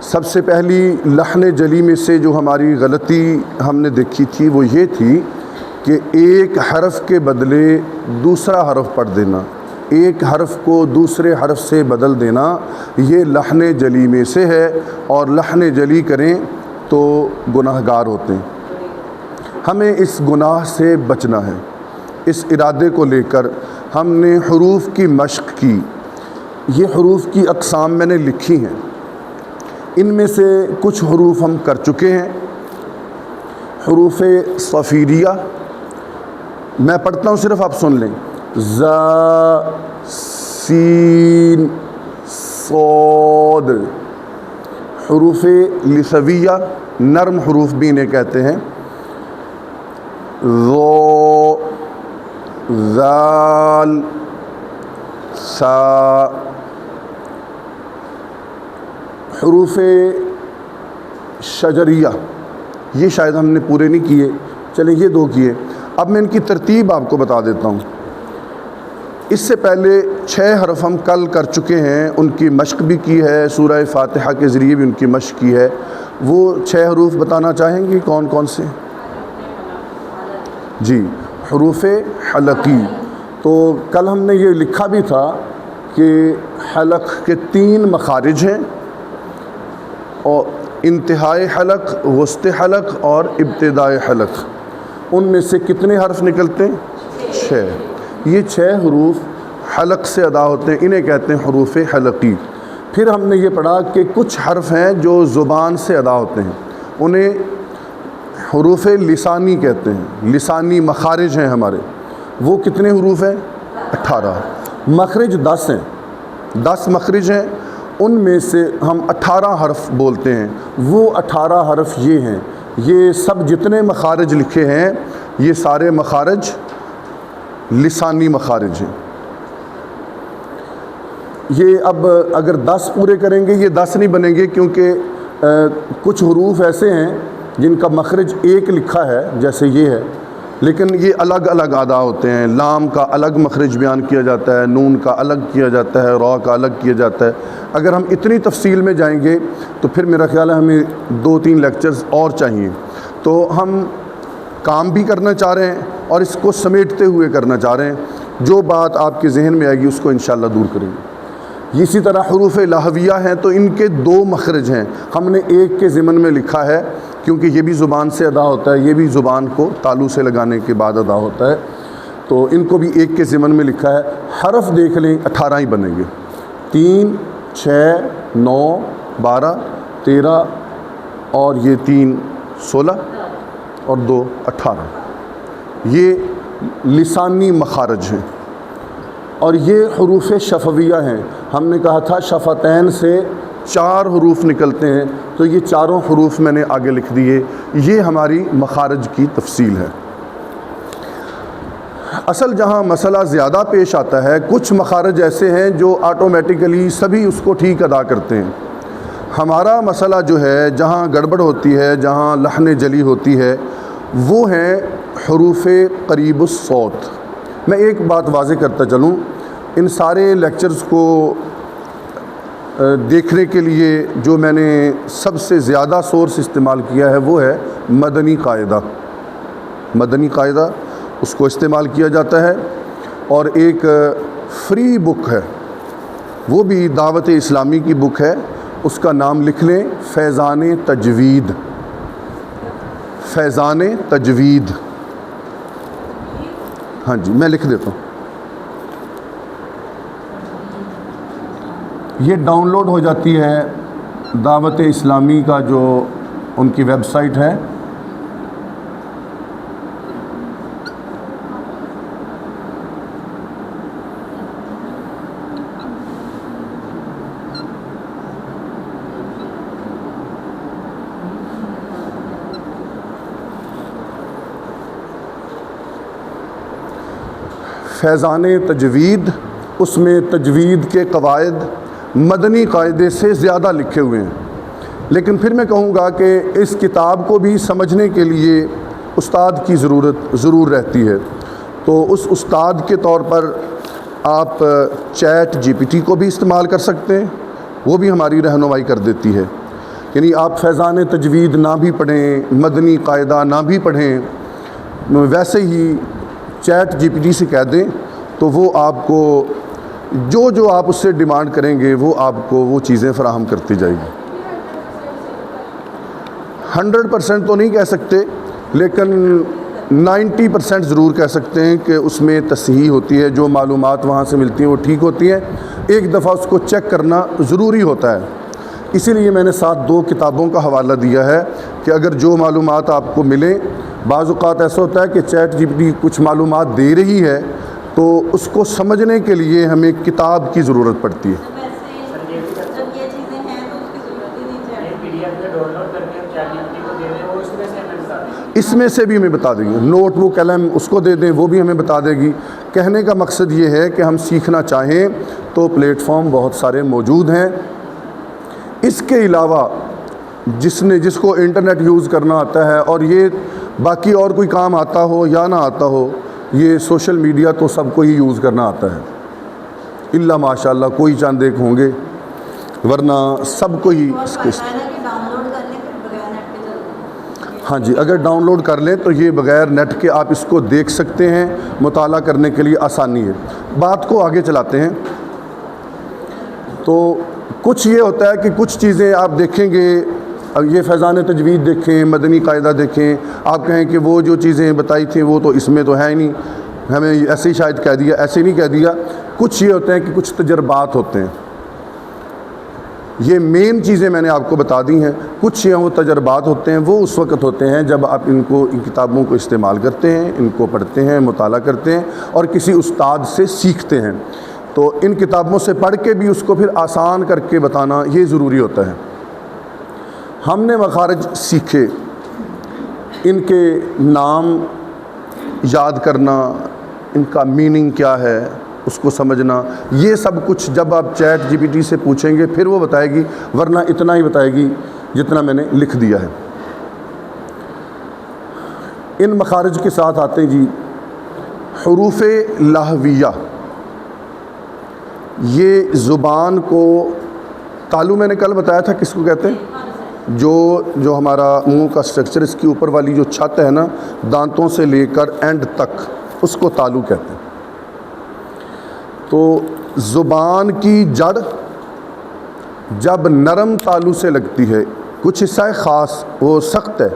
سب سے پہلی لحن جلی میں سے جو ہماری غلطی ہم نے دیکھی تھی وہ یہ تھی کہ ایک حرف کے بدلے دوسرا حرف پڑھ دینا، ایک حرف کو دوسرے حرف سے بدل دینا، یہ لحن جلی میں سے ہے، اور لحن جلی کریں تو گناہ گار ہوتے ہیں۔ ہمیں اس گناہ سے بچنا ہے۔ اس ارادے کو لے کر ہم نے حروف کی مشق کی۔ یہ حروف کی اقسام میں نے لکھی ہیں، ان میں سے کچھ حروف ہم کر چکے ہیں۔ حروف صفیریہ میں پڑھتا ہوں، صرف آپ سن لیں۔ ذا، سین، صاد۔ حروف لثویہ نرم حروف بھی انہیں کہتے ہیں۔ ذو، ذال، سا۔ حروف شجریہ یہ شاید ہم نے پورے نہیں کیے، چلیں یہ 2 کیے۔ اب میں ان کی ترتیب آپ کو بتا دیتا ہوں۔ اس سے پہلے 6 حرف ہم کل کر چکے ہیں، ان کی مشق بھی کی ہے، سورہ فاتحہ کے ذریعے بھی ان کی مشق کی ہے۔ وہ 6 حروف بتانا چاہیں گے کون کون سے؟ جی، حروف حلقی۔ تو کل ہم نے یہ لکھا بھی تھا کہ حلق کے 3 مخارج ہیں، اور انتہائی حلق، وسط حلق اور ابتدائی حلق۔ ان میں سے کتنے حرف نکلتے ہیں؟ 6۔ یہ 6 حروف حلق سے ادا ہوتے ہیں، انہیں کہتے ہیں حروف حلقی۔ پھر ہم نے یہ پڑھا کہ کچھ حرف ہیں جو زبان سے ادا ہوتے ہیں، انہیں حروف لسانی کہتے ہیں، لسانی مخارج ہیں ہمارے۔ وہ کتنے حروف ہیں؟ 18۔ مخرج 10 ہیں، 10 مخرج ہیں، ان میں سے ہم 18 حرف بولتے ہیں۔ وہ 18 حرف یہ ہیں، یہ سب جتنے مخارج لکھے ہیں یہ سارے مخارج لسانی مخارج ہیں۔ یہ اب اگر 10 پورے کریں گے یہ 10 نہیں بنیں گے، کیونکہ کچھ حروف ایسے ہیں جن کا مخرج ایک لکھا ہے، جیسے یہ ہے، لیکن یہ الگ الگ ادا ہوتے ہیں۔ لام کا الگ مخرج بیان کیا جاتا ہے، نون کا الگ کیا جاتا ہے، را کا الگ کیا جاتا ہے۔ اگر ہم اتنی تفصیل میں جائیں گے تو پھر میرا خیال ہے ہمیں 2-3 لیکچرز اور چاہیے۔ تو ہم کام بھی کرنا چاہ رہے ہیں اور اس کو سمیٹتے ہوئے کرنا چاہ رہے ہیں۔ جو بات آپ کے ذہن میں آئے گی اس کو انشاءاللہ دور کریں گے۔ اسی طرح حروف لہویہ ہیں تو ان کے 2 مخرج ہیں، ہم نے ایک کے ضمن میں لکھا ہے کیونکہ یہ بھی زبان سے ادا ہوتا ہے، یہ بھی زبان کو تالو سے لگانے کے بعد ادا ہوتا ہے، تو ان کو بھی ایک کے ضمن میں لکھا ہے۔ حرف دیکھ لیں 18 ہی بنیں گے، 3، 6، 9، 12، 13 اور یہ 3، 16 اور 2، 18۔ یہ لسانی مخارج ہیں، اور یہ حروف شفویہ ہیں۔ ہم نے کہا تھا شفتین سے 4 حروف نکلتے ہیں، تو یہ 4 حروف میں نے آگے لکھ دیے۔ یہ ہماری مخارج کی تفصیل ہے۔ اصل جہاں مسئلہ زیادہ پیش آتا ہے، کچھ مخارج ایسے ہیں جو آٹومیٹیکلی سبھی اس کو ٹھیک ادا کرتے ہیں۔ ہمارا مسئلہ جو ہے جہاں گڑبڑ ہوتی ہے، جہاں لحن جلی ہوتی ہے، وہ ہیں حروف قریب الصوت۔ میں ایک بات واضح کرتا چلوں، ان سارے لیکچرز کو دیکھنے کے لیے جو میں نے سب سے زیادہ سورس استعمال کیا ہے وہ ہے مدنی قاعدہ۔ مدنی قاعدہ اس کو استعمال کیا جاتا ہے، اور ایک فری بک ہے، وہ بھی دعوت اسلامی کی بک ہے، اس کا نام لکھ لیں، فیضان تجوید۔ فیضان تجوید، ہاں جی میں لکھ دیتا ہوں۔ یہ ڈاؤن لوڈ ہو جاتی ہے دعوت اسلامی کا جو ان کی ویب سائٹ ہے، فیضان تجوید۔ اس میں تجوید کے قواعد مدنی قاعدے سے زیادہ لکھے ہوئے ہیں، لیکن پھر میں کہوں گا کہ اس کتاب کو بھی سمجھنے کے لیے استاد کی ضرورت ضرور رہتی ہے، تو اس استاد کے طور پر آپ چیٹ GPT کو بھی استعمال کر سکتے ہیں، وہ بھی ہماری رہنمائی کر دیتی ہے۔ یعنی آپ فیضان تجوید نہ بھی پڑھیں، مدنی قاعدہ نہ بھی پڑھیں، ویسے ہی چیٹ جی پی ٹی سے کہہ دیں تو وہ آپ کو جو آپ اس سے ڈیمانڈ کریں گے وہ آپ کو وہ چیزیں فراہم کرتی جائے گی۔ 100% تو نہیں کہہ سکتے، لیکن 90% ضرور کہہ سکتے ہیں کہ اس میں تصحیح ہوتی ہے، جو معلومات وہاں سے ملتی ہیں وہ ٹھیک ہوتی ہیں، ایک دفعہ اس کو چیک کرنا ضروری ہوتا ہے۔ اسی لیے میں نے ساتھ 2 کتابوں کا حوالہ دیا ہے کہ اگر جو معلومات آپ کو ملیں، بعض اوقات ایسا ہوتا ہے کہ چیٹ جی پی ٹی کچھ معلومات دے رہی ہے تو اس کو سمجھنے کے لیے ہمیں کتاب کی ضرورت پڑتی ہے۔ اس میں سے بھی ہمیں بتا دیں گے، نوٹ بک قلم اس کو دے دیں، وہ بھی ہمیں بتا دے گی۔ کہنے کا مقصد یہ ہے کہ ہم سیکھنا چاہیں تو پلیٹ فارم بہت سارے موجود ہیں۔ اس کے علاوہ جس کو انٹرنیٹ یوز کرنا آتا ہے، اور یہ باقی اور کوئی کام آتا ہو یا نہ آتا ہو، یہ سوشل میڈیا تو سب کو ہی یوز کرنا آتا ہے، الا ماشاء اللہ کوئی چند ایک ہوں گے، ورنہ سب کو ہی اس کے ہاں جی، اگر ڈاؤن لوڈ کر لیں تو یہ بغیر نیٹ کے آپ اس کو دیکھ سکتے ہیں، مطالعہ کرنے کے لیے آسانی ہے۔ بات کو آگے چلاتے ہیں تو کچھ یہ ہوتا ہے کہ کچھ چیزیں آپ دیکھیں گے، یہ فیضان تجوید دیکھیں، مدنی قاعدہ دیکھیں، آپ کہیں کہ وہ جو چیزیں بتائی تھیں وہ تو اس میں تو ہے ہی نہیں، ہمیں ایسے ہی شاید کہہ دیا، ایسے نہیں کہہ دیا۔ کچھ یہ ہوتے ہیں کہ کچھ تجربات ہوتے ہیں، یہ مین چیزیں میں نے آپ کو بتا دی ہیں۔ کچھ یہ وہ تجربات ہوتے ہیں، وہ اس وقت ہوتے ہیں جب آپ ان کتابوں کو استعمال کرتے ہیں، ان کو پڑھتے ہیں، مطالعہ کرتے ہیں اور کسی استاد سے سیکھتے ہیں۔ تو ان کتابوں سے پڑھ کے بھی اس کو پھر آسان کر کے بتانا یہ ضروری ہوتا ہے۔ ہم نے مخارج سیکھے، ان کے نام یاد کرنا، ان کا میننگ کیا ہے اس کو سمجھنا، یہ سب کچھ جب آپ چیٹ جی پی ٹی سے پوچھیں گے پھر وہ بتائے گی، ورنہ اتنا ہی بتائے گی جتنا میں نے لکھ دیا ہے۔ ان مخارج کے ساتھ آتے ہیں جی حروف لہویہ، یہ زبان کو تالو میں نے کل بتایا تھا کس کو کہتے ہیں، جو ہمارا منہ کا سٹرکچر، اس کی اوپر والی جو چھت ہے نا، دانتوں سے لے کر اینڈ تک، اس کو تالو کہتے ہیں۔ تو زبان کی جڑ جب نرم تالو سے لگتی ہے، کچھ حصہ ہے خاص وہ سخت ہے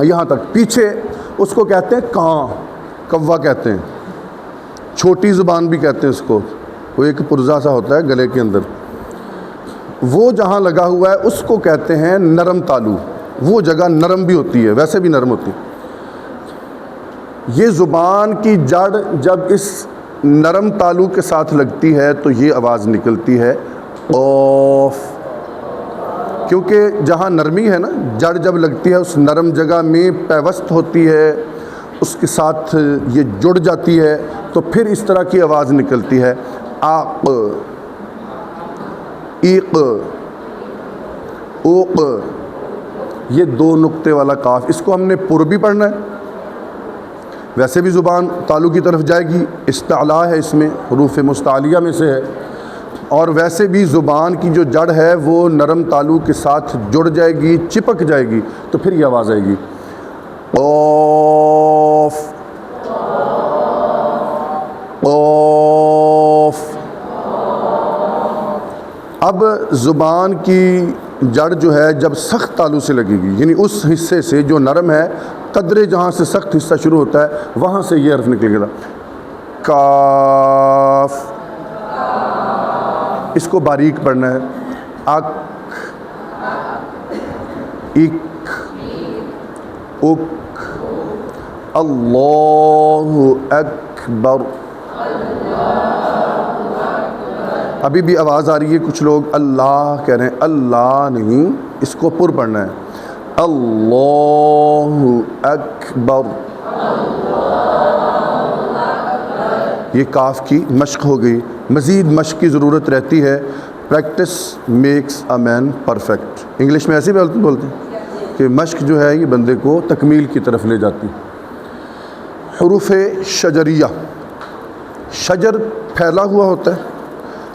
یہاں تک، پیچھے اس کو کہتے ہیں کان، کوا کہتے ہیں، چھوٹی زبان بھی کہتے ہیں اس کو، وہ ایک پرزا سا ہوتا ہے گلے کے اندر، وہ جہاں لگا ہوا ہے اس کو کہتے ہیں نرم تالو، وہ جگہ نرم بھی ہوتی ہے، ویسے بھی نرم ہوتی ہے۔ یہ زبان کی جڑ جب اس نرم تالو کے ساتھ لگتی ہے تو یہ آواز نکلتی ہے اوف، کیونکہ جہاں نرمی ہے نا، جڑ جب لگتی ہے اس نرم جگہ میں پیوست ہوتی ہے، اس کے ساتھ یہ جڑ جاتی ہے تو پھر اس طرح کی آواز نکلتی ہے آق، ایق، اوق، یہ 2 نقطے والا کاف، اس کو ہم نے پر بھی پڑھنا ہے، ویسے بھی زبان تالو کی طرف جائے گی، استعلا ہے اس میں، حروف مستعلیہ میں سے ہے، اور ویسے بھی زبان کی جو جڑ ہے وہ نرم تالو کے ساتھ جڑ جائے گی، چپک جائے گی، تو پھر یہ آواز آئے گی اوف، اوف۔ اب زبان کی جڑ جو ہے جب سخت تالو سے لگے گی، یعنی اس حصے سے جو نرم ہے، قدرے جہاں سے سخت حصہ شروع ہوتا ہے وہاں سے یہ حرف نکلے گا کاف، اس کو باریک پڑھنا ہے، اک، اک، اک، اللہ اکبر۔ ابھی بھی آواز آ رہی ہے، کچھ لوگ اللہ کہہ رہے ہیں، اللہ نہیں، اس کو پر پڑھنا ہے، اللہ اکبر۔ یہ کاف کی مشق ہو گئی، مزید مشق کی ضرورت رہتی ہے، practice makes a man perfect, English میں ایسے بولتے ہیں کہ مشق جو ہے یہ بندے کو تکمیل کی طرف لے جاتی۔ حروف شجریہ، شجر پھیلا ہوا ہوتا ہے،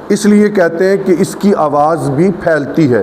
اس لیے کہتے ہیں کہ اس کی آواز بھی پھیلتی ہے،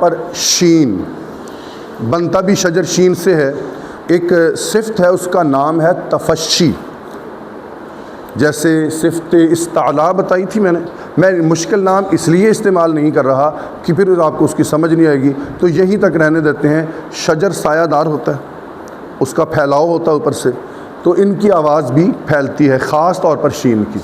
پر شین بنتا بھی شجر شین سے ہے. ایک صفت ہے اس کا نام ہے تفشی. جیسے صفت استعلا بتائی تھی میں مشکل نام اس لیے استعمال نہیں کر رہا کہ پھر آپ کو اس کی سمجھ نہیں آئے گی, تو یہیں تک رہنے دیتے ہیں. شجر سایہ دار ہوتا ہے, اس کا پھیلاؤ ہوتا ہے اوپر سے, تو ان کی آواز بھی پھیلتی ہے خاص طور پر شین کی.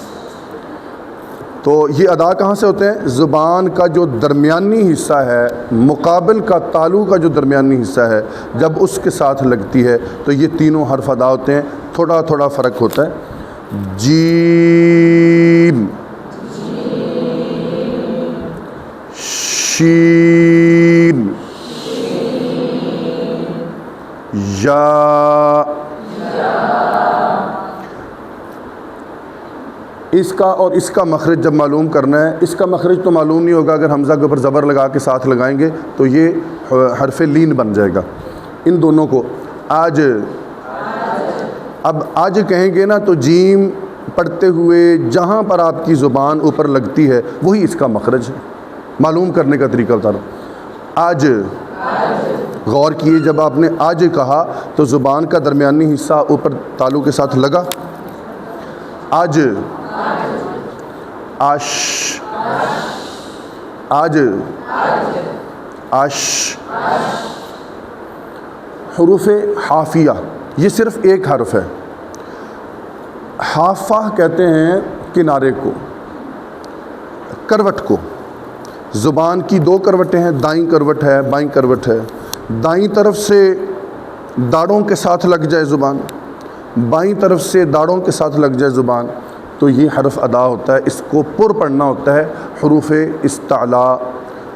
تو یہ ادا کہاں سے ہوتے ہیں؟ زبان کا جو درمیانی حصہ ہے, مقابل کا تالو کا جو درمیانی حصہ ہے, جب اس کے ساتھ لگتی ہے تو یہ تینوں حرف ادا ہوتے ہیں. تھوڑا تھوڑا فرق ہوتا ہے. جیم, شین, یا. اس کا اور اس کا مخرج جب معلوم کرنا ہے, اس کا مخرج تو معلوم نہیں ہوگا, اگر حمزہ کے اوپر زبر لگا کے ساتھ لگائیں گے تو یہ حرف لین بن جائے گا. ان دونوں کو آج, اب آج کہیں گے نا تو جیم پڑھتے ہوئے جہاں پر آپ کی زبان اوپر لگتی ہے وہی اس کا مخرج ہے. معلوم کرنے کا طریقہ بتا رہا ہوں. آج غور کیے, جب آپ نے آج کہا تو زبان کا درمیانی حصہ اوپر تالو کے ساتھ لگا. آج, آش, آج, آش. حروف حافیہ یہ صرف ایک حرف ہے. حافہ کہتے ہیں کنارے کو, کروٹ کو. زبان کی دو کروٹیں ہیں, دائیں کروٹ ہے, بائیں کروٹ ہے. دائیں طرف سے داڑوں کے ساتھ لگ جائے زبان, بائیں طرف سے داڑوں کے ساتھ لگ جائے زبان, تو یہ حرف ادا ہوتا ہے. اس کو پر پڑھنا ہوتا ہے. حروف استعلا,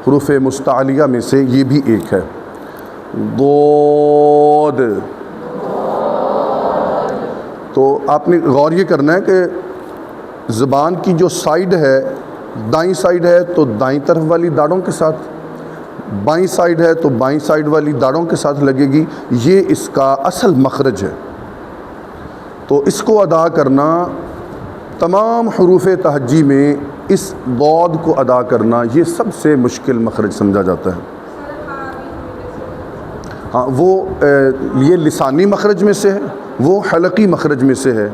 حروف مستعلیہ میں سے یہ بھی ایک ہے. ضاد. تو آپ نے غور یہ کرنا ہے کہ زبان کی جو سائیڈ ہے, دائیں سائیڈ ہے تو دائیں طرف والی داڑوں کے ساتھ, بائیں سائیڈ ہے تو بائیں سائیڈ والی داڑوں کے ساتھ لگے گی. یہ اس کا اصل مخرج ہے. تو اس کو ادا کرنا, تمام حروف تہجی میں اس ضاد کو ادا کرنا یہ سب سے مشکل مخرج سمجھا جاتا ہے. ہاں, وہ یہ لسانی مخرج میں سے ہے, وہ حلقی مخرج میں سے ہے.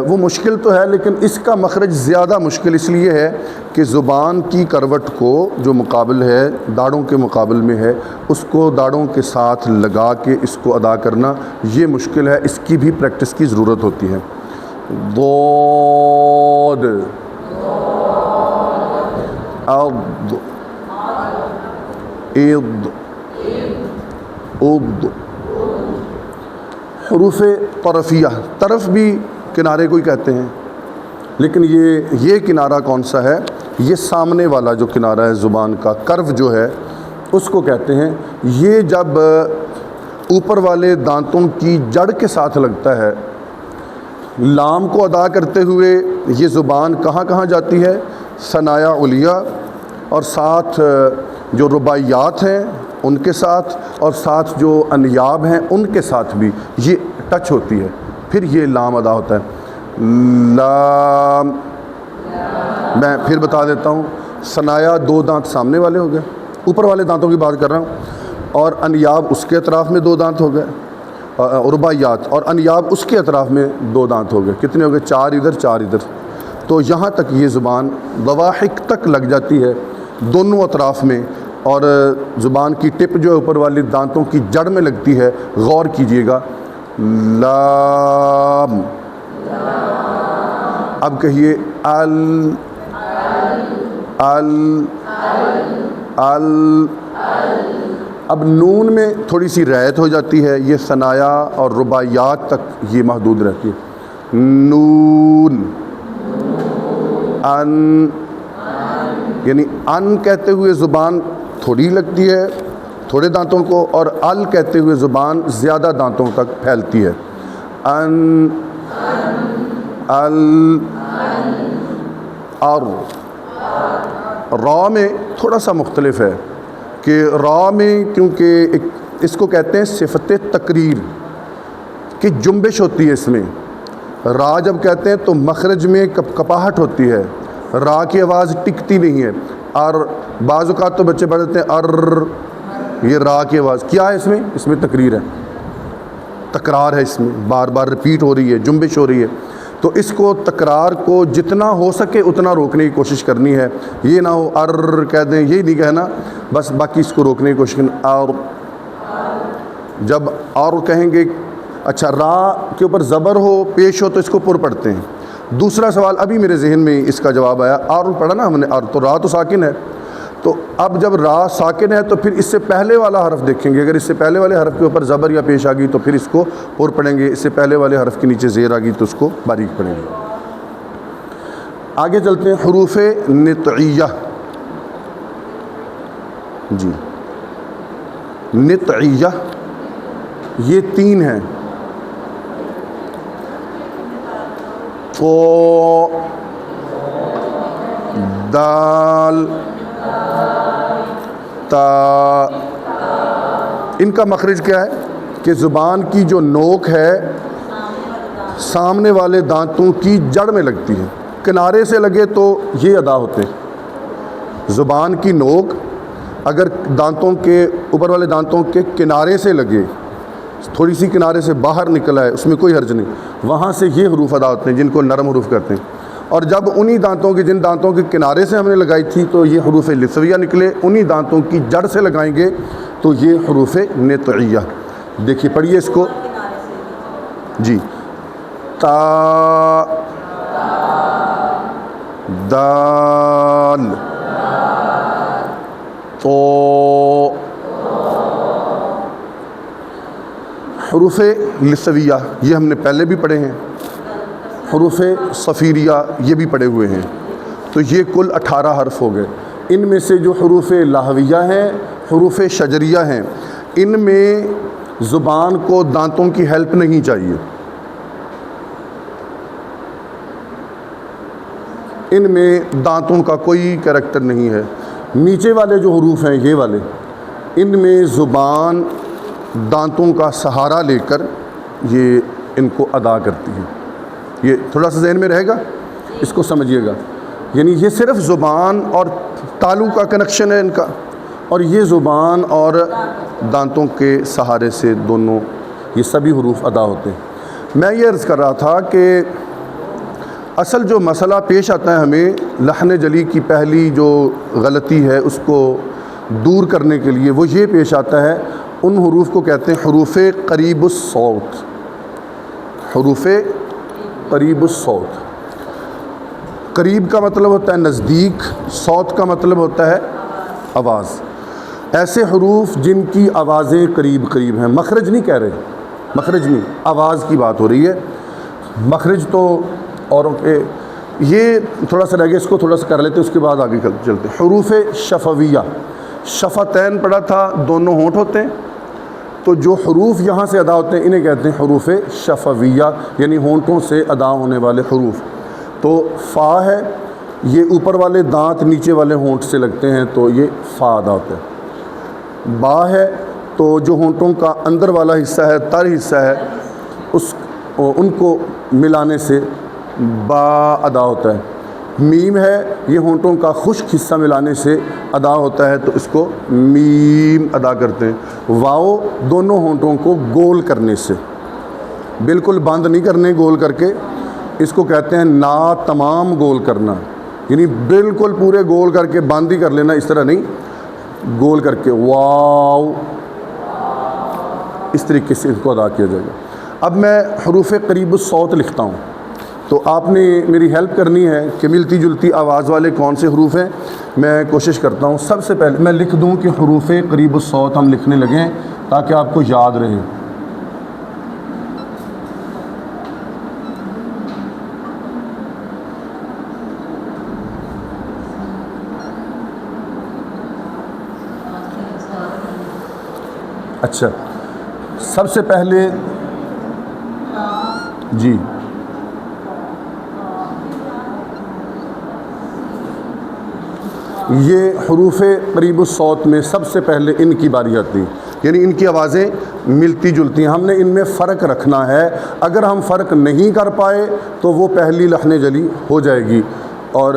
وہ مشکل تو ہے لیکن اس کا مخرج زیادہ مشکل اس لیے ہے کہ زبان کی کروٹ کو جو مقابل ہے, داڑوں کے مقابل میں ہے, اس کو داڑوں کے ساتھ لگا کے اس کو ادا کرنا یہ مشکل ہے. اس کی بھی پریکٹس کی ضرورت ہوتی ہے. ضاد, اض, اض, اض. حروف طرفیہ, طرف بھی کنارے کو ہی کہتے ہیں, لیکن یہ کنارہ کون سا ہے؟ یہ سامنے والا جو کنارہ ہے زبان کا, کرو جو ہے اس کو کہتے ہیں. یہ جب اوپر والے دانتوں کی جڑ کے ساتھ لگتا ہے, لام کو ادا کرتے ہوئے یہ زبان کہاں کہاں جاتی ہے؟ ثنایا علیہ اور ساتھ جو رباعیات ہیں ان کے ساتھ, اور ساتھ جو انیاب ہیں ان کے ساتھ بھی یہ ٹچ ہوتی ہے, پھر یہ لام ادا ہوتا ہے. لام, میں پھر بتا دیتا ہوں. ثنایا دو دانت سامنے والے ہو گئے, اوپر والے دانتوں کی بات کر رہا ہوں, اور انیاب اس کے اطراف میں دو دانت ہو گئے, رباعیات اور انیاب اس کے اطراف میں دو دانت ہو گئے. کتنے ہو گئے؟ چار ادھر چار ادھر. تو یہاں تک یہ زبان ضواحک تک لگ جاتی ہے دونوں اطراف میں, اور زبان کی ٹپ جو اوپر والی دانتوں کی جڑ میں لگتی ہے. غور کیجئے گا. لام. اب کہیے ال, ال, ال. اب نون میں تھوڑی سی رعایت ہو جاتی ہے, یہ ثنایا اور رباعیات تک یہ محدود رہتی ہے. نون, ان, یعنی ان کہتے ہوئے زبان تھوڑی لگتی ہے تھوڑے دانتوں کو, اور ال کہتے ہوئے زبان زیادہ دانتوں تک پھیلتی ہے. ان, ال, اور را میں تھوڑا سا مختلف ہے کہ را میں کیونکہ اس کو کہتے ہیں صفت تقریر کہ جنبش ہوتی ہے اس میں. را جب کہتے ہیں تو مخرج میں کپاہٹ ہوتی ہے, را کی آواز ٹکتی نہیں ہے. بعض اوقات تو بچے پڑھتے ہیں یہ را کی آواز کیا ہے اس میں تقریر ہے، تکرار ہے، اس میں بار بار ریپیٹ ہو رہی ہے، جنبش ہو رہی ہے، تو اس کو تکرار کو جتنا ہو سکے اتنا روکنے کی کوشش کرنی ہے. یہ نہ ہو کہہ دیں، یہی نہیں کہنا بس، باقی اس کو روکنے کی کوشش کرنا. جب کہیں گے، اچھا را کے اوپر زبر ہو پیش ہو تو اس کو پر پڑھتے ہیں. دوسرا سوال ابھی میرے ذہن میں اس کا جواب آیا، پڑھا نا ہم نے، تو را تو ساکن ہے، تو اب جب را ساکن ہے تو پھر اس سے پہلے والا حرف دیکھیں گے. اگر اس سے پہلے والے حرف کے اوپر زبر یا پیش آ گئی تو پھر اس کو پر پڑھیں گے. اس سے پہلے والے حرف کے نیچے زیر آ گئی تو اس کو باریک پڑھیں گے. آگے چلتے ہیں حروف نطعیہ. جی نطعیہ یہ 3 ہیں. تو دال تا، ان کا مخرج کیا ہے کہ زبان کی جو نوک ہے سامنے والے دانتوں کی جڑ میں لگتی ہے. کنارے سے لگے تو یہ ادا ہوتے ہیں. زبان کی نوک اگر دانتوں کے اوپر والے دانتوں کے کنارے سے لگے، تھوڑی سی کنارے سے باہر نکلا ہے، اس میں کوئی حرج نہیں، وہاں سے یہ حروف ادا ہوتے ہیں جن کو نرم حروف کہتے ہیں. اور جب انہی دانتوں کے جن دانتوں کے کنارے سے ہم نے لگائی تھی تو یہ حروف لثویہ نکلے، انہی دانتوں کی جڑ سے لگائیں گے تو یہ حروف نطعیہ. دیکھیے پڑھیے اس کو. جی تا دال تو. حروف لثویہ یہ ہم نے پہلے بھی پڑھے ہیں، حروف صفیریہ یہ بھی پڑھے ہوئے ہیں. تو یہ کل 18 حرف ہو گئے. ان میں سے جو حروف لاہویہ ہیں، حروف شجریہ ہیں، ان میں زبان کو دانتوں کی ہیلپ نہیں چاہیے. ان میں دانتوں کا کوئی کریکٹر نہیں ہے. نیچے والے جو حروف ہیں یہ والے، ان میں زبان دانتوں کا سہارا لے کر یہ ان کو ادا کرتی ہے. یہ تھوڑا سا ذہن میں رہے گا، اس کو سمجھیے گا. یعنی یہ صرف زبان اور تالو کا کنیکشن ہے ان کا، اور یہ زبان اور دانتوں کے سہارے سے دونوں یہ سبھی حروف ادا ہوتے ہیں. میں یہ عرض کر رہا تھا کہ اصل جو مسئلہ پیش آتا ہے ہمیں لحن جلی کی پہلی جو غلطی ہے اس کو دور کرنے کے لیے، وہ یہ پیش آتا ہے، ان حروف کو کہتے ہیں حروف قریب الصوت. حروف قریب الصوت، قریب کا مطلب ہوتا ہے نزدیک، صوت کا مطلب ہوتا ہے آواز. ایسے حروف جن کی آوازیں قریب قریب ہیں، مخرج نہیں کہہ رہے، مخرج نہیں، آواز کی بات ہو رہی ہے. مخرج تو اوروں کے یہ تھوڑا سا رہ گیا، اس کو تھوڑا سا کر لیتے، اس کے بعد آگے چلتے. حروف شفویہ، شفتین پڑھا تھا، دونوں ہونٹ ہوتے ہیں، تو جو حروف یہاں سے ادا ہوتے ہیں انہیں کہتے ہیں حروف شفویہ، یعنی ہونٹوں سے ادا ہونے والے حروف. تو فا ہے، یہ اوپر والے دانت نیچے والے ہونٹ سے لگتے ہیں تو یہ فا ادا ہوتا ہے. با ہے تو جو ہونٹوں کا اندر والا حصہ ہے، تر حصہ ہے، ان کو ملانے سے با ادا ہوتا ہے. میم ہے، یہ ہونٹوں کا خشک حصہ ملانے سے ادا ہوتا ہے تو اس کو میم ادا کرتے ہیں. واؤ دونوں ہونٹوں کو گول کرنے سے، بالکل بند نہیں کرنے گول کر کے، اس کو کہتے ہیں نا تمام گول کرنا، یعنی بالکل پورے گول کر کے بند ہی کر لینا، اس طرح نہیں، گول کر کے واو، اس طریقے سے ان کو ادا کیا جائے گا. اب میں حروف قریب الصوت لکھتا ہوں تو آپ نے میری ہیلپ کرنی ہے کہ ملتی جلتی آواز والے کون سے حروف ہیں. میں کوشش کرتا ہوں سب سے پہلے میں لکھ دوں کہ حروف قریب الصوت ہم لکھنے لگیں تاکہ آپ کو یاد رہے. اچھا، سب سے پہلے جی یہ حروف قریب الصوت میں سب سے پہلے ان کی باری آتی ہے، یعنی ان کی آوازیں ملتی جلتی ہیں. ہم نے ان میں فرق رکھنا ہے، اگر ہم فرق نہیں کر پائے تو وہ پہلی لحن جلی ہو جائے گی. اور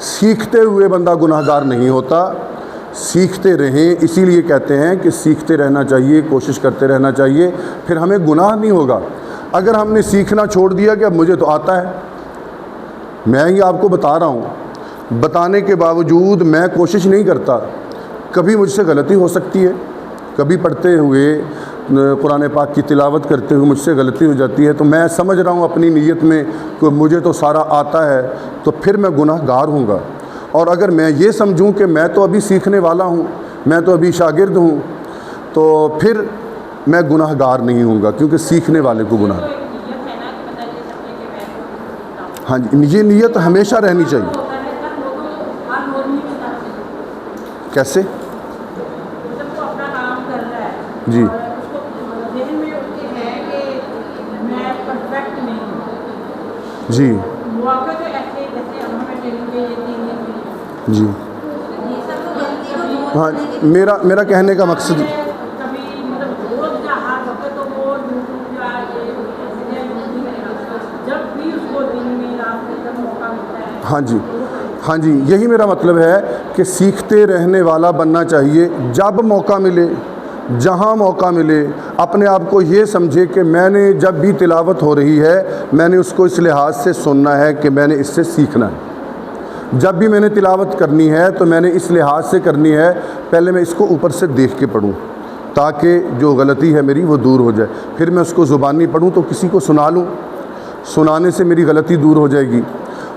سیکھتے ہوئے بندہ گناہگار نہیں ہوتا، سیکھتے رہیں، اسی لیے کہتے ہیں کہ سیکھتے رہنا چاہیے، کوشش کرتے رہنا چاہیے، پھر ہمیں گناہ نہیں ہوگا۔ اگر ہم نے سیکھنا چھوڑ دیا کہ اب مجھے تو آتا ہے، میں ہی آپ کو بتا رہا ہوں، بتانے کے باوجود میں کوشش نہیں کرتا، کبھی مجھ سے غلطی ہو سکتی ہے، کبھی پڑھتے ہوئے قرآن پاک کی تلاوت کرتے ہوئے مجھ سے غلطی ہو جاتی ہے، تو میں سمجھ رہا ہوں اپنی نیت میں کہ مجھے تو سارا آتا ہے، تو پھر میں گناہ گار ہوں گا۔ اور اگر میں یہ سمجھوں کہ میں تو ابھی سیکھنے والا ہوں، میں تو ابھی شاگرد ہوں، تو پھر میں گناہ گار نہیں ہوں گا، کیونکہ سیکھنے والے کو گناہ۔ ہاں جی، یہ نیت ہمیشہ رہنی چاہیے۔ کیسے؟ جی جی جی ہاں، میرا کہنے کا مقصد، ہاں جی ہاں جی، یہی میرا مطلب ہے کہ سیکھتے رہنے والا بننا چاہیے، جب موقع ملے، جہاں موقع ملے، اپنے آپ کو یہ سمجھے کہ میں نے جب بھی تلاوت ہو رہی ہے میں نے اس کو اس لحاظ سے سننا ہے کہ میں نے اس سے سیکھنا ہے، جب بھی میں نے تلاوت کرنی ہے تو میں نے اس لحاظ سے کرنی ہے، پہلے میں اس کو اوپر سے دیکھ کے پڑھوں تاکہ جو غلطی ہے میری وہ دور ہو جائے، پھر میں اس کو زبانی پڑھوں تو کسی کو سنا لوں، سنانے سے میری غلطی دور ہو جائے گی،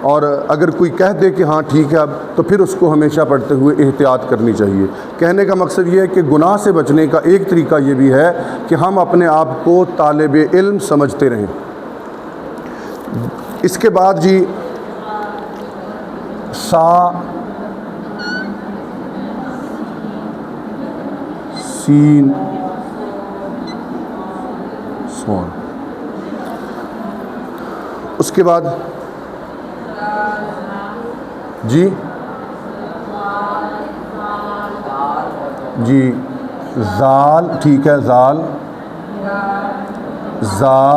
اور اگر کوئی کہہ دے کہ ہاں ٹھیک ہے اب، تو پھر اس کو ہمیشہ پڑھتے ہوئے احتیاط کرنی چاہیے۔ کہنے کا مقصد یہ ہے کہ گناہ سے بچنے کا ایک طریقہ یہ بھی ہے کہ ہم اپنے آپ کو طالب علم سمجھتے رہیں۔ اس کے بعد جی سا سین صاد، اس کے بعد جی جی زال، ٹھیک ہے، زال، زا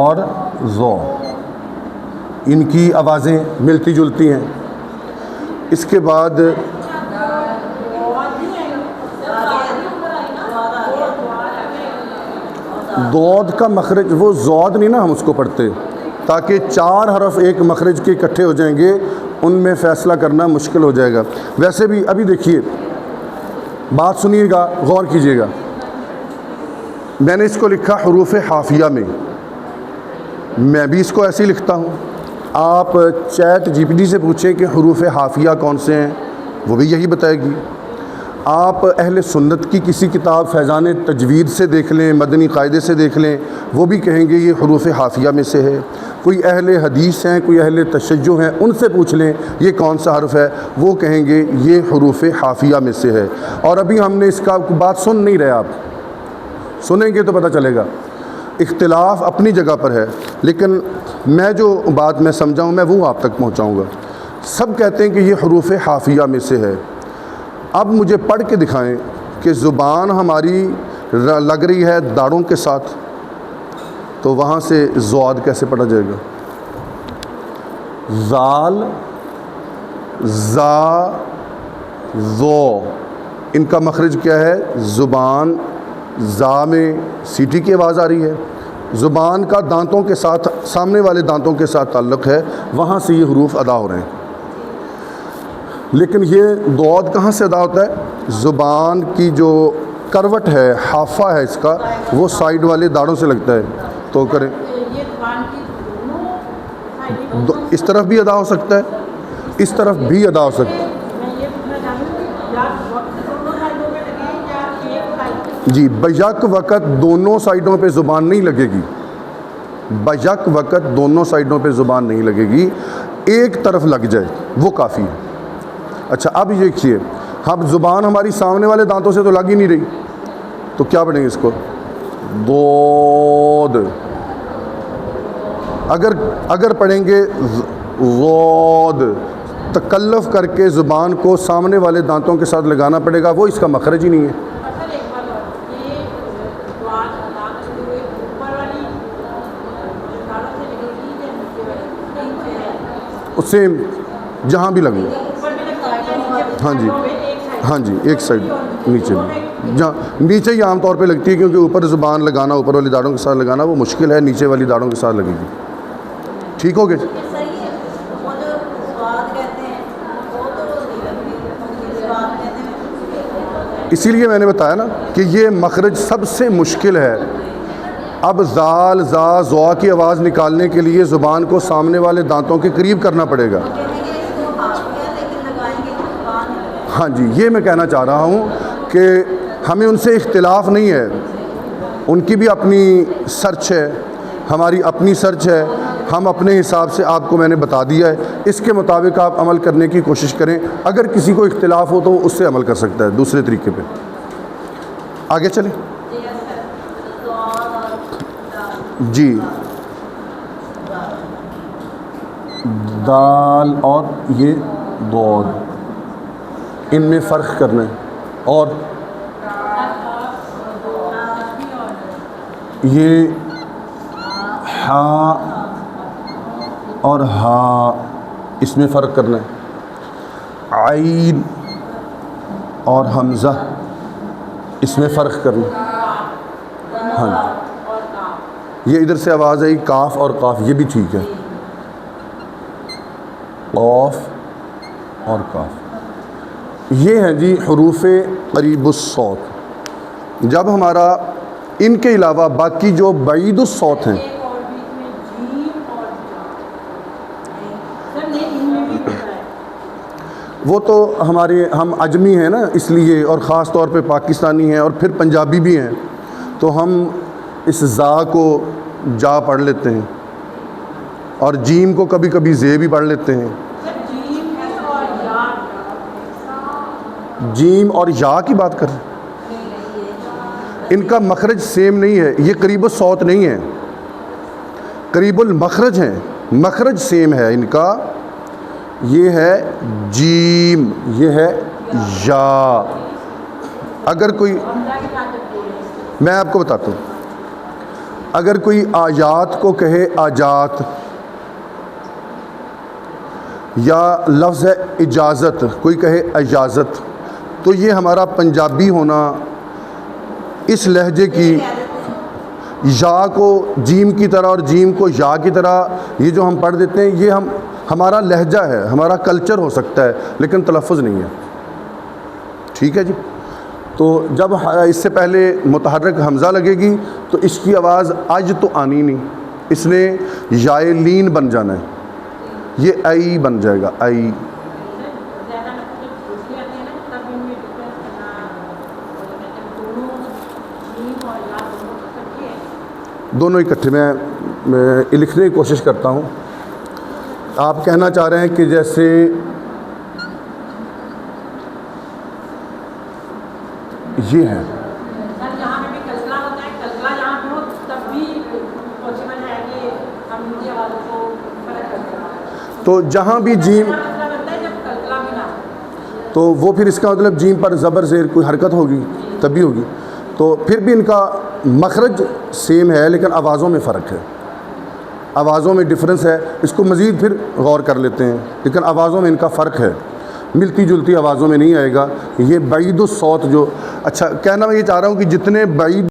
اور زو، ان کی آوازیں ملتی جلتی ہیں۔ اس کے بعد دود کا مخرج، وہ زود نہیں نا ہم اس کو پڑھتے، تاکہ 4 حرف ایک مخرج کے اکٹھے ہو جائیں گے، ان میں فیصلہ کرنا مشکل ہو جائے گا۔ ویسے بھی ابھی دیکھیے، بات سنیے گا، غور کیجیے گا، میں نے اس کو لکھا حروف حافیہ میں بھی اس کو ایسے ہی لکھتا ہوں، آپ چیٹ جی پی ٹی سے پوچھیں کہ حروف حافیہ کون سے ہیں، وہ بھی یہی بتائے گی۔ آپ اہل سنت کی کسی کتاب فیضان تجوید سے دیکھ لیں، مدنی قاعدے سے دیکھ لیں، وہ بھی کہیں گے یہ حروف حافیہ میں سے ہے۔ کوئی اہل حدیث ہیں، کوئی اہل تشیع ہیں، ان سے پوچھ لیں یہ کون سا حرف ہے، وہ کہیں گے یہ حروف حافیہ میں سے ہے۔ اور ابھی ہم نے اس کا بات سن نہیں رہے، آپ سنیں گے تو پتہ چلے گا، اختلاف اپنی جگہ پر ہے، لیکن میں جو بات میں سمجھا ہوں میں وہ آپ تک پہنچاؤں گا۔ سب کہتے ہیں کہ یہ حروف حافیہ میں سے ہے، اب مجھے پڑھ کے دکھائیں کہ زبان ہماری لگ رہی ہے داڑھوں کے ساتھ، تو وہاں سے زواد کیسے پڑھا جائے گا؟ زال، زا، زو، ان کا مخرج کیا ہے؟ زبان، زا میں سیٹی کی آواز آ رہی ہے، زبان کا دانتوں کے ساتھ، سامنے والے دانتوں کے ساتھ تعلق ہے، وہاں سے یہ حروف ادا ہو رہے ہیں۔ لیکن یہ دود کہاں سے ادا ہوتا ہے؟ زبان کی جو کروٹ ہے، حافہ ہے اس کا، وہ سائیڈ والے داڑھوں سے لگتا ہے، تو کریں، اس طرف بھی ادا ہو سکتا ہے، اس طرف بھی ادا ہو سکتا ہے۔ جی، بیک وقت دونوں سائیڈوں پہ زبان نہیں لگے گی، بیک وقت دونوں سائیڈوں پہ زبان نہیں لگے گی، ایک طرف لگ جائے وہ کافی ہے۔ اچھا اب یہ دیکھیے، اب زبان ہماری سامنے والے دانتوں سے تو لگ ہی نہیں رہی، تو کیا پڑھیں گے اس کو؟ دود، اگر پڑھیں گے غود، تکلف کر کے زبان کو سامنے والے دانتوں کے ساتھ لگانا پڑے گا، وہ اس کا مخرج ہی نہیں ہے۔ سیم جہاں بھی لگے. ہاں جی ہاں جی ایک سائڈ نیچے بھی, جہاں نیچے ہی عام طور پہ لگتی ہے کیونکہ اوپر زبان لگانا, اوپر والی داڑھوں کے ساتھ لگانا وہ مشکل ہے, نیچے والی داڑھوں کے ساتھ لگے گی. ٹھیک ہو گیا. اسی لیے میں نے بتایا نا کہ یہ مخرج سب سے مشکل ہے. اب زال زا زوا کی آواز نکالنے کے لیے زبان کو سامنے والے دانتوں کے قریب کرنا پڑے گا. ہاں جی یہ میں کہنا چاہ رہا ہوں کہ ہمیں ان سے اختلاف نہیں ہے, ان کی بھی اپنی سرچ ہے, ہماری اپنی سرچ ہے, ہم اپنے حساب سے آپ کو میں نے بتا دیا ہے, اس کے مطابق آپ عمل کرنے کی کوشش کریں. اگر کسی کو اختلاف ہو تو وہ اس سے عمل کر سکتا ہے دوسرے طریقے پہ. آگے چلیں. جی دال اور یہ ضاد ان میں فرق کرنا ہے, اور یہ ہا اور ہا اس میں فرق کرنا ہے, عین اور حمزہ اس میں فرق کرنا ہے. ہاں یہ ادھر سے آواز آئی کاف اور قاف, یہ بھی ٹھیک ہے, قاف اور کاف یہ ہیں جی حروف قریب الصوت. جب ہمارا ان کے علاوہ باقی جو بعید الصوت ہیں, وہ تو ہمارے ہم اجمی ہیں نا اس لیے, اور خاص طور پہ پاکستانی ہیں اور پھر پنجابی بھی ہیں, تو ہم اس زا کو جا پڑھ لیتے ہیں اور جیم کو کبھی کبھی زے بھی پڑھ لیتے ہیں. جیم اور یا کی بات کر رہے ہیں, ان کا مخرج سیم نہیں ہے, یہ قریب الصوت نہیں ہے, قریب المخرج ہیں, مخرج سیم ہے ان کا. یہ ہے جیم, یہ ہے یا. اگر کوئی, میں آپ کو بتاتا ہوں, اگر کوئی آیات کو کہے آجات, یا لفظ ہے اجازت کوئی کہے اجازت, تو یہ ہمارا پنجابی ہونا اس لہجے کی یا کو جیم کی طرح اور جیم کو یا کی طرح یہ جو ہم پڑھ دیتے ہیں, یہ ہمارا لہجہ ہے, ہمارا کلچر ہو سکتا ہے, لیکن تلفظ نہیں ہے. ٹھیک ہے جی. تو جب اس سے پہلے متحرک حمزہ لگے گی تو اس کی آواز اج تو آنی نہیں, اس نے یائے لین بن جانا ہے, یہ ای بن جائے گا ای. دونوں اکٹھے میں لکھنے کی کوشش کرتا ہوں. آپ کہنا چاہ رہے ہیں کہ جیسے یہ ہے, تو جہاں بھی جیم, تو وہ پھر اس کا مطلب جیم پر زبر زیر کوئی حرکت ہوگی تبھی ہوگی. تو پھر بھی ان کا مخرج سیم ہے لیکن آوازوں میں فرق ہے, آوازوں میں ڈفرنس ہے. اس کو مزید پھر غور کر لیتے ہیں, لیکن آوازوں میں ان کا فرق ہے, ملتی جلتی آوازوں میں نہیں آئے گا. یہ بعید الصوت جو, اچھا کہنا میں یہ چاہ رہا ہوں کہ جتنے بعید